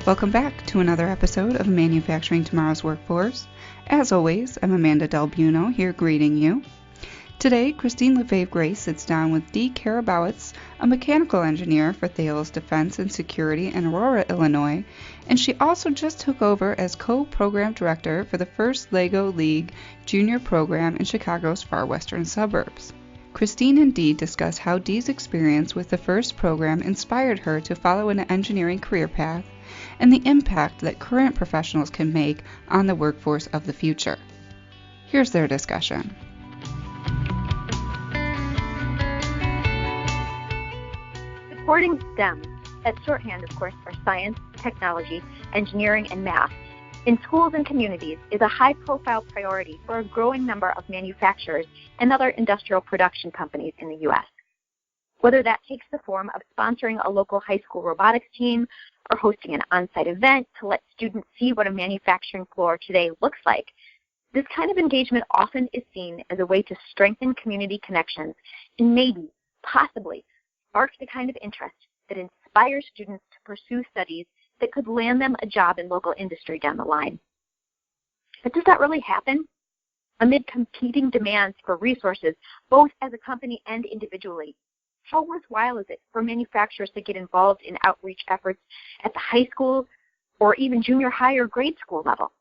Welcome back to another episode of Manufacturing Tomorrow's Workforce. As always, I'm Amanda Del Buono here greeting you. Today, Christine LaFave Grace sits down with Dee Karabowicz, a mechanical engineer for Thales Defense and Security in Aurora, Illinois, and she also just took over as co-program director for the first LEGO League junior program in Chicago's far western suburbs. Christine and Dee discuss how Dee's experience with the first program inspired her to follow an engineering career path and the impact that current professionals can make on the workforce of the future. Here's their discussion. Supporting STEM, that's shorthand, of course, for science, technology, engineering, and math, in schools and communities is a high-profile priority for a growing number of manufacturers and other industrial production companies in the U.S. Whether that takes the form of sponsoring a local high school robotics team or hosting an on-site event to let students see what a manufacturing floor today looks like, this kind of engagement often is seen as a way to strengthen community connections and maybe, possibly, spark the kind of interest that inspires students to pursue studies that could land them a job in local industry down the line. But does that really happen? Amid competing demands for resources, both as a company and individually, how worthwhile is it for manufacturers to get involved in outreach efforts at the high school or even junior high or grade school level?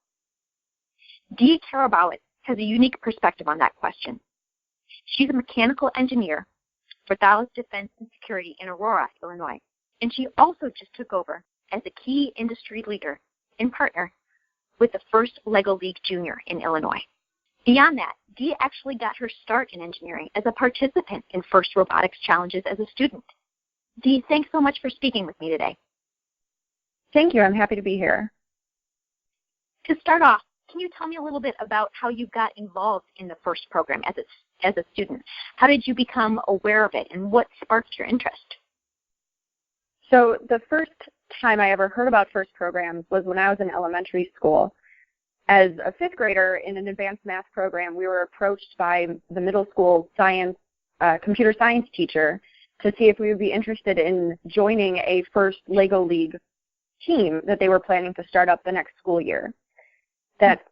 Dee Karabowicz has a unique perspective on that question. She's a mechanical engineer for Thales Defense and Security in Aurora, Illinois, and she also just took over as a key industry leader and partner with the first LEGO League Junior in Illinois. Beyond that, Dee actually got her start in engineering as a participant in FIRST Robotics Challenges as a student. Dee, thanks so much for speaking with me today. Thank you. I'm happy to be here. To start off, can you tell me a little bit about how you got involved in the FIRST program as a student? How did you become aware of it, and what sparked your interest? So the first time I ever heard about FIRST programs was when I was in elementary school. As a fifth grader in an advanced math program, we were approached by the middle school computer science teacher to see if we would be interested in joining a first LEGO League team that they were planning to start up the next school year. That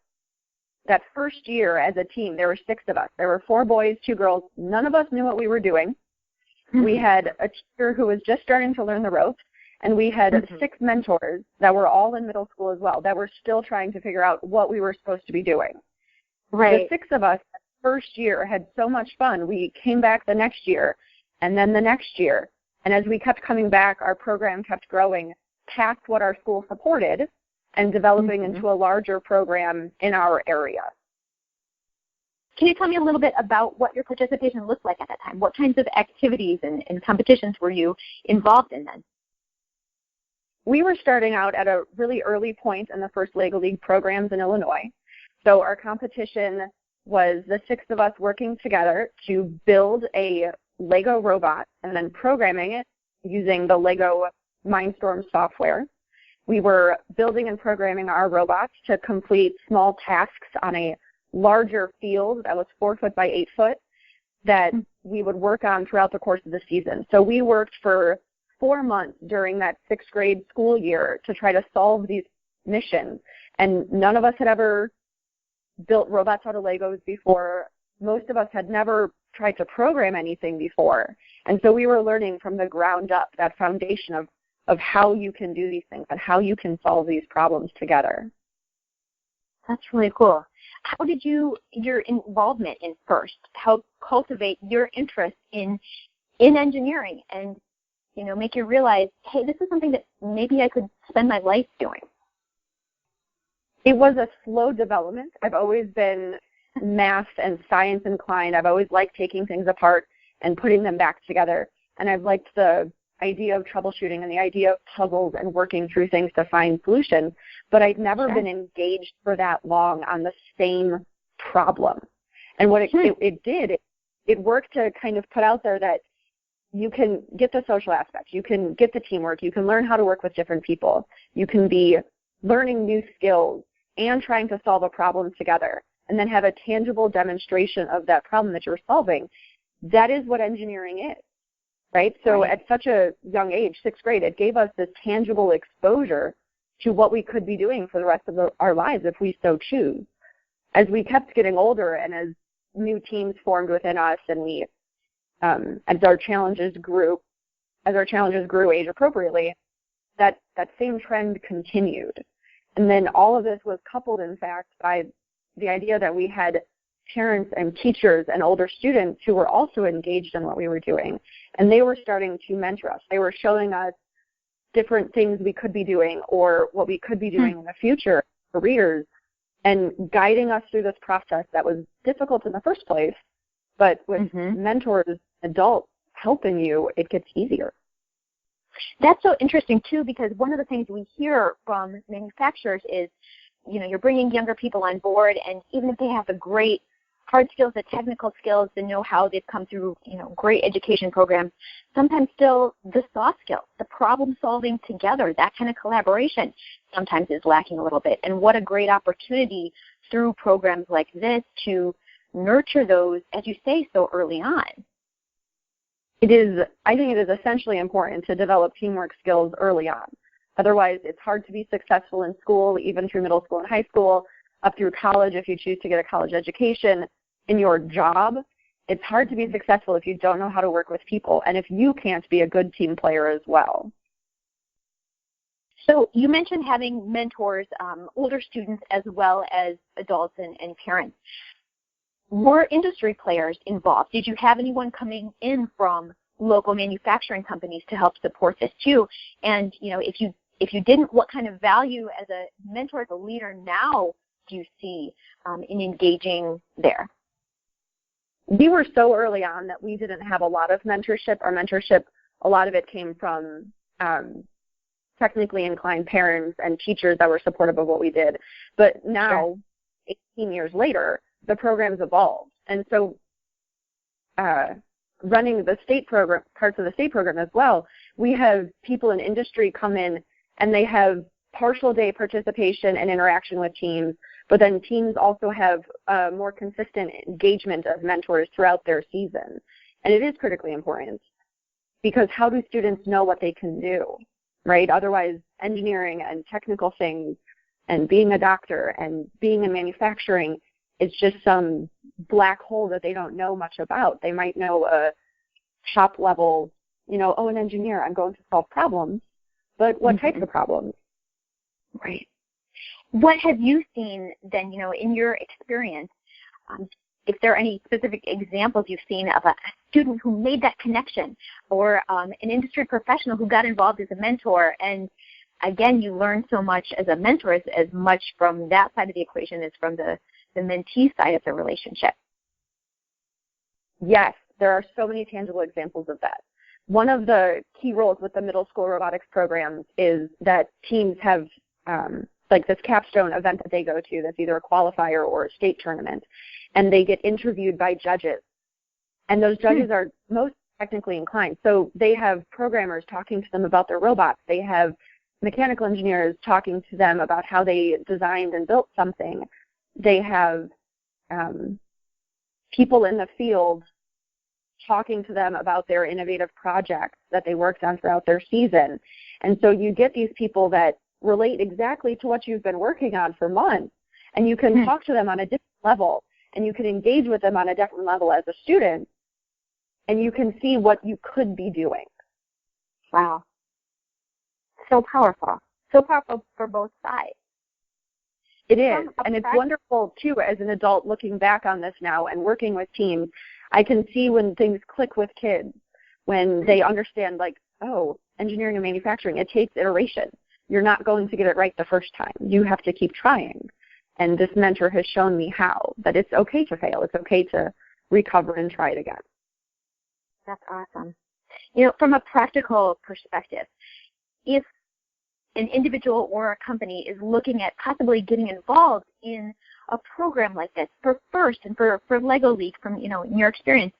first year as a team, there were 6 of us. There were 4 boys, 2 girls. None of us knew what we were doing. We had a teacher who was just starting to learn the ropes, and we had 6 mentors that were all in middle school as well that were still trying to figure out what we were supposed to be doing. Right. The 6 of us that first year had so much fun. We came back the next year and then the next year. And as we kept coming back, our program kept growing past what our school supported and developing into a larger program in our area. Can you tell me a little bit about what your participation looked like at that time? What kinds of activities and competitions were you involved in then? We were starting out at a really early point in the first LEGO League programs in Illinois. So our competition was the 6 of us working together to build a LEGO robot and then programming it using the LEGO Mindstorm software. We were building and programming our robots to complete small tasks on a larger field that was 4 foot by 8 foot that we would work on throughout the course of the season. So we worked for 4 months during that 6th grade school year to try to solve these missions. And none of us had ever built robots out of Legos before. Most of us had never tried to program anything before. And so we were learning from the ground up that foundation of how you can do these things and how you can solve these problems together. That's really cool. How did your involvement in FIRST help cultivate your interest in engineering and, make you realize, hey, this is something that maybe I could spend my life doing? It was a slow development. I've always been math and science inclined. I've always liked taking things apart and putting them back together. And I've liked the idea of troubleshooting and the idea of puzzles and working through things to find solutions. But I'd never been engaged for that long on the same problem. And what it did, it worked to kind of put out there that you can get the social aspect, you can get the teamwork, you can learn how to work with different people, you can be learning new skills and trying to solve a problem together, and then have a tangible demonstration of that problem that you're solving. That is what engineering is, right? So at such a young age, 6th grade, it gave us this tangible exposure to what we could be doing for the rest of our lives if we so choose. As we kept getting older and as new teams formed within us and we, as our challenges grew age appropriately, that same trend continued. And then all of this was coupled, in fact, by the idea that we had parents and teachers and older students who were also engaged in what we were doing. And they were starting to mentor us. They were showing us different things we could be doing or what we could be doing in the future, careers, and guiding us through this process that was difficult in the first place. But with mentors, adults helping you, it gets easier. That's so interesting, too, because one of the things we hear from manufacturers is, you're bringing younger people on board, and even if they have the great hard skills, the technical skills, the know-how, they've come through, great education programs, sometimes still the soft skills, the problem-solving together, that kind of collaboration sometimes is lacking a little bit. And what a great opportunity through programs like this to nurture those, as you say, so early on. I think it is essentially important to develop teamwork skills early on. Otherwise, it's hard to be successful in school, even through middle school and high school, up through college if you choose to get a college education. In your job, it's hard to be successful if you don't know how to work with people and if you can't be a good team player as well. So you mentioned having mentors, older students as well as adults and parents. Were industry players involved? Did you have anyone coming in from local manufacturing companies to help support this too? And if you didn't, what kind of value as a mentor, as a leader now do you see in engaging there? We were so early on that we didn't have a lot of mentorship. Our mentorship, a lot of it came from technically inclined parents and teachers that were supportive of what we did. But now, 18 years later, the program's evolved. And so running the state program, parts of the state program as well, we have people in industry come in and they have partial day participation and interaction with teams, but then teams also have more consistent engagement of mentors throughout their season. And it is critically important because how do students know what they can do, right? Otherwise, engineering and technical things and being a doctor and being in manufacturing, it's just some black hole that they don't know much about. They might know a shop level, an engineer, I'm going to solve problems, but what types of problems? Right. What have you seen then, in your experience, if there are any specific examples you've seen of a student who made that connection or an industry professional who got involved as a mentor and again, you learn so much as a mentor as much from that side of the equation as from the mentee side of the relationship. Yes, there are so many tangible examples of that. One of the key roles with the middle school robotics programs is that teams have like this Capstone event that they go to that's either a qualifier or a state tournament, and they get interviewed by judges. And those judges are most technically inclined. So they have programmers talking to them about their robots. They have mechanical engineers talking to them about how they designed and built something. They have people in the field talking to them about their innovative projects that they worked on throughout their season. And so you get these people that relate exactly to what you've been working on for months, and you can talk to them on a different level, and you can engage with them on a different level as a student, and you can see what you could be doing. Wow. So powerful. So powerful for both sides. It is, and it's wonderful, too, as an adult looking back on this now and working with teams. I can see when things click with kids, when they understand, like, oh, engineering and manufacturing, it takes iteration. You're not going to get it right the first time. You have to keep trying. And this mentor has shown me how, that it's okay to fail. It's okay to recover and try it again. That's awesome. From a practical perspective, if an individual or a company is looking at possibly getting involved in a program like this for FIRST and for LEGO League from, in your experience,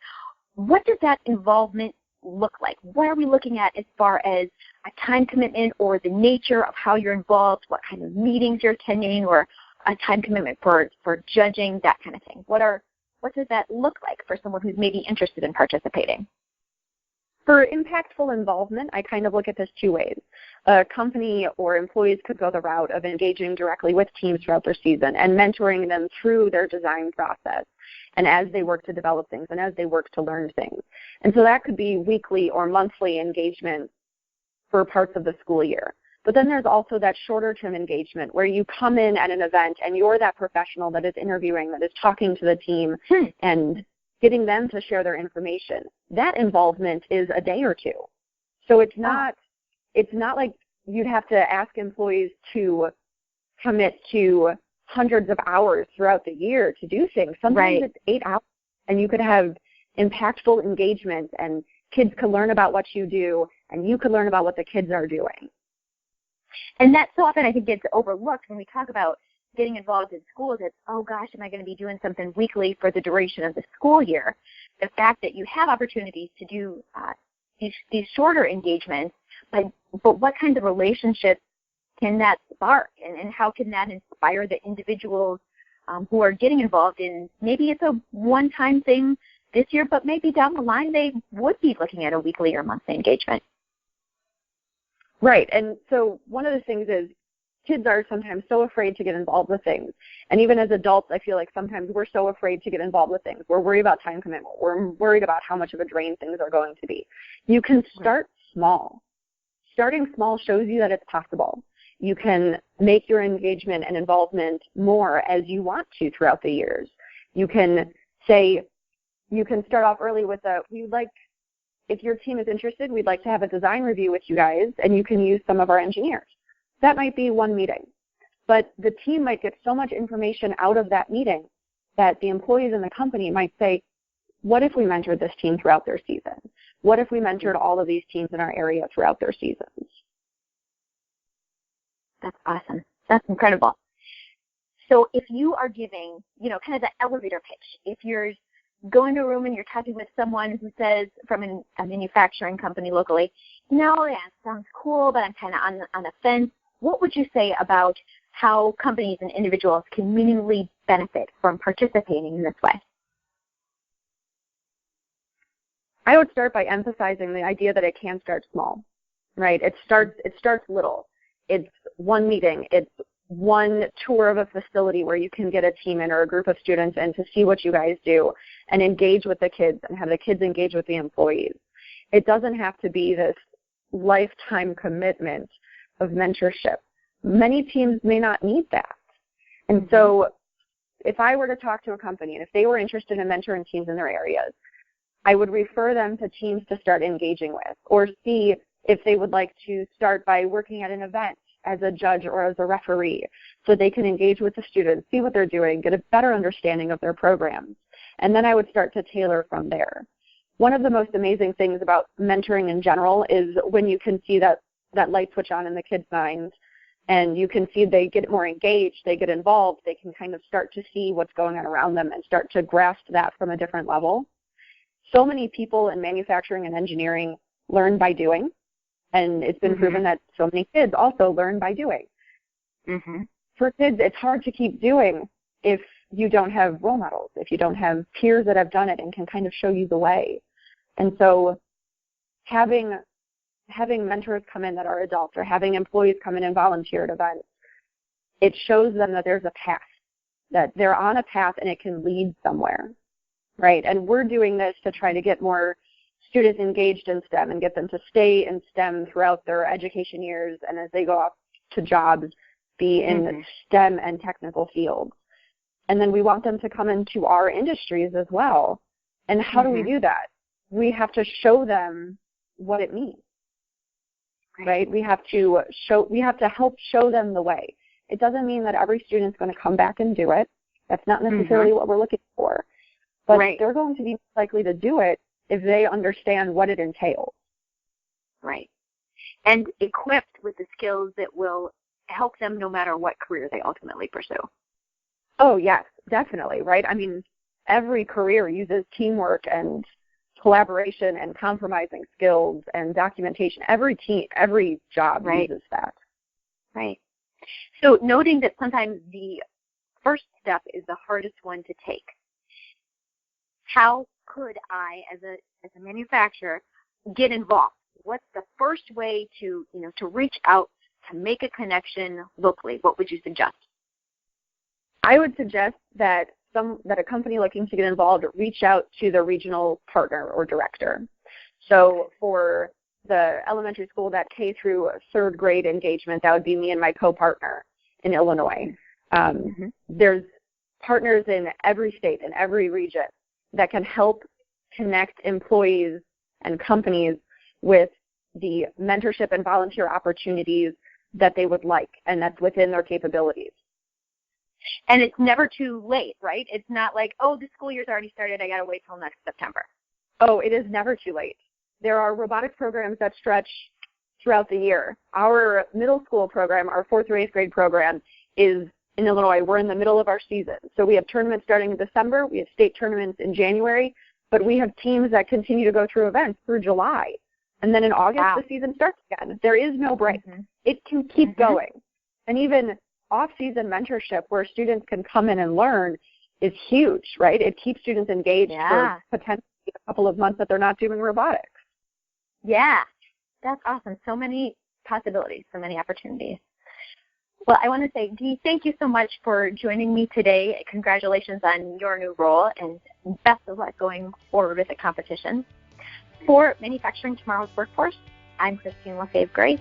what does that involvement look like? What are we looking at as far as a time commitment or the nature of how you're involved, what kind of meetings you're attending, or a time commitment for judging, that kind of thing? What does that look like for someone who's maybe interested in participating? For impactful involvement, I kind of look at this two ways. A company or employees could go the route of engaging directly with teams throughout their season and mentoring them through their design process and as they work to develop things and as they work to learn things. And so that could be weekly or monthly engagement for parts of the school year. But then there's also that shorter term engagement where you come in at an event and you're that professional that is interviewing, that is talking to the team and getting them to share their information. That involvement is a day or two. So it's not like you'd have to ask employees to commit to hundreds of hours throughout the year to do things. Sometimes it's 8 hours, and you could have impactful engagement, and kids could learn about what you do, and you could learn about what the kids are doing. And that so often I think gets overlooked when we talk about getting involved in schools. It's, oh gosh, am I going to be doing something weekly for the duration of the school year? The fact that you have opportunities to do these shorter engagements, but what kinds of relationships can that spark, and how can that inspire the individuals who are getting involved in, maybe it's a one-time thing this year, but maybe down the line they would be looking at a weekly or monthly engagement. Right, and so one of the things is kids are sometimes so afraid to get involved with things. And even as adults, I feel like sometimes we're so afraid to get involved with things. We're worried about time commitment. We're worried about how much of a drain things are going to be. You can start small. Starting small shows you that it's possible. You can make your engagement and involvement more as you want to throughout the years. You can start off early with if your team is interested, we'd like to have a design review with you guys, and you can use some of our engineers. That might be one meeting, but the team might get so much information out of that meeting that the employees in the company might say, what if we mentored this team throughout their season? What if we mentored all of these teams in our area throughout their seasons? That's awesome. That's incredible. So if you are giving, kind of the elevator pitch, if you're going to a room and you're talking with someone who says from a manufacturing company locally, yeah, sounds cool, but I'm kind of on the fence. What would you say about how companies and individuals can meaningfully benefit from participating in this way? I would start by emphasizing the idea that it can start small, right? It starts little. It's one meeting. It's one tour of a facility where you can get a team in or a group of students in to see what you guys do and engage with the kids and have the kids engage with the employees. It doesn't have to be this lifetime commitment of mentorship. Many teams may not need that. And so if I were to talk to a company and if they were interested in mentoring teams in their areas, I would refer them to teams to start engaging with, or see if they would like to start by working at an event as a judge or as a referee, so they can engage with the students, see what they're doing, get a better understanding of their programs. And then I would start to tailor from there. One of the most amazing things about mentoring in general is when you can see that light switch on in the kids' minds, and you can see they get more engaged, they get involved, they can kind of start to see what's going on around them and start to grasp that from a different level. So many people in manufacturing and engineering learn by doing, and it's been proven that so many kids also learn by doing. For kids, it's hard to keep doing if you don't have role models, if you don't have peers that have done it and can kind of show you the way. And so having mentors come in that are adults, or having employees come in and volunteer at events, it shows them that there's a path, that they're on a path and it can lead somewhere, right? And we're doing this to try to get more students engaged in STEM and get them to stay in STEM throughout their education years, and as they go off to jobs, be in STEM and technical fields. And then we want them to come into our industries as well. And how do we do that? We have to show them what it means, right? We have to help show them the way. It doesn't mean that every student's going to come back and do it. That's not necessarily what we're looking for. But they're going to be likely to do it if they understand what it entails. Right. And equipped with the skills that will help them no matter what career they ultimately pursue. Oh, yes, definitely, right? I mean, every career uses teamwork and collaboration and compromising skills and documentation. Every job uses that. Right. So noting that sometimes the first step is the hardest one to take, how could I, as a manufacturer, get involved? What's the first way to reach out, to make a connection locally? What would you suggest? I would suggest that a company looking to get involved reach out to the regional partner or director. So for the elementary school, that K through third grade engagement, that would be me and my co-partner in Illinois. There's partners in every state and every region that can help connect employees and companies with the mentorship and volunteer opportunities that they would like, and that's within their capabilities. And it's never too late, right? It's not like, oh, the school year's already started, I got to wait till next September. Oh, it is never too late. There are robotics programs that stretch throughout the year. Our middle school program, our 4th through 8th grade program, is in Illinois. We're in the middle of our season. So we have tournaments starting in December. We have state tournaments in January. But we have teams that continue to go through events through July. And then in August, the season starts again. There is no break. It can keep going. And even off-season mentorship where students can come in and learn is huge, right? It keeps students engaged for potentially a couple of months that they're not doing robotics. Yeah, that's awesome. So many possibilities, so many opportunities. Well, I want to say, Dee, thank you so much for joining me today. Congratulations on your new role, and best of luck going forward with the competition. For Manufacturing Tomorrow's Workforce, I'm Christine LaFave Grace.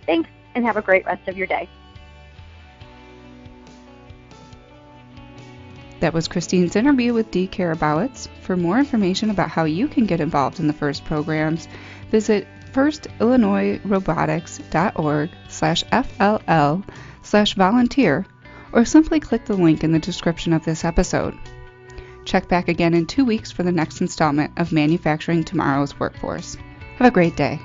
Thanks, and have a great rest of your day. That was Christine's interview with Dee Karabowicz. For more information about how you can get involved in the FIRST programs, visit firstillinoisrobotics.org/FLL/volunteer, or simply click the link in the description of this episode. Check back again in 2 weeks for the next installment of Manufacturing Tomorrow's Workforce. Have a great day.